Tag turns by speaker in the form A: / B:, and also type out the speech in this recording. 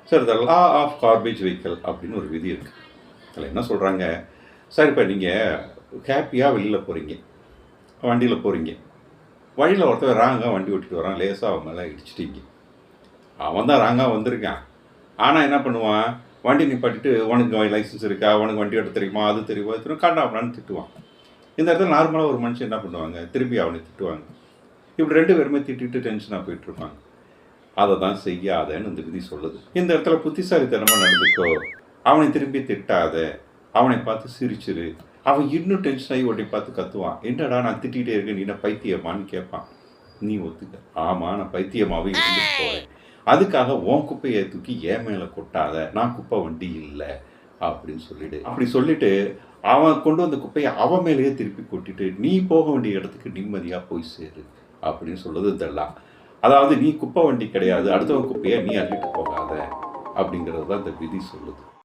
A: Sir the law of garbage vehicle அப்படின்னு ஒரு விதி இருக்குது. அதில் என்ன சொல்கிறாங்க, சார் இப்போ நீங்கள் ஹேப்பியாக வெளியில் போகிறீங்க, வண்டியில் போகிறீங்க, வழியில் ஒருத்தர் ராங்காக வண்டி ஓட்டிட்டு வரான், லேசாக அவன் மேலே இடிச்சிட்டிங்க. அவன் தான் ராங்காக வந்திருக்கான். ஆனால் என்ன பண்ணுவான், வண்டி நிப்பாட்டிட்டு உனக்கு லைசன்ஸ் இருக்கா, உனக்கு வண்டி ஓட்ட தெரியுமா, அது தெரியுமா, திரும்ப காண்டாமலான்னு திட்டுவான். இந்த இடத்துல நார்மலாக ஒரு மனுஷன் என்ன பண்ணுவாங்க, திரும்பி அவனை திட்டுவாங்க. இப்படி 2 பேருமே திட்டிட்டு டென்ஷனாக போயிட்டுருப்பாங்க. அதை தான் செய்யாதன்னு இந்த விதி சொல்லுது. இந்த இடத்துல புத்திசாலித்தனமாக நடந்துக்கோ, அவனை திரும்பி திட்டாத, அவனை பார்த்து சிரிச்சிரு. அவன் இன்னும் டென்ஷன் ஆகி உடனே பார்த்து கத்துவான், என்னடா நான் திட்டிகிட்டே இருக்கேன், நீ என்ன பைத்தியமான்னு கேட்பான். நீ ஒத்துக்க, ஆமாம் நான் பைத்தியமாகவே இருந்துட்டு போகிறேன், அதுக்காக உன் குப்பையை தூக்கி என் மேலே கொட்டாத, நான் குப்பை வண்டி இல்லை அப்படின்னு சொல்லிடு. அப்படி சொல்லிட்டு அவன் கொண்டு வந்த குப்பையை அவன் மேலேயே திருப்பி கொட்டிட்டு நீ போக வேண்டிய இடத்துக்கு நிம்மதியாக போய் சேரு அப்படின்னு சொல்லுது இதெல்லாம். அதாவது நீ குப்பை வண்டி கிடையாது, அடுத்தவன் குப்பையை நீ அள்ளிட்டு போகாத அப்படிங்கிறது தான் இந்த விதி சொல்லுது.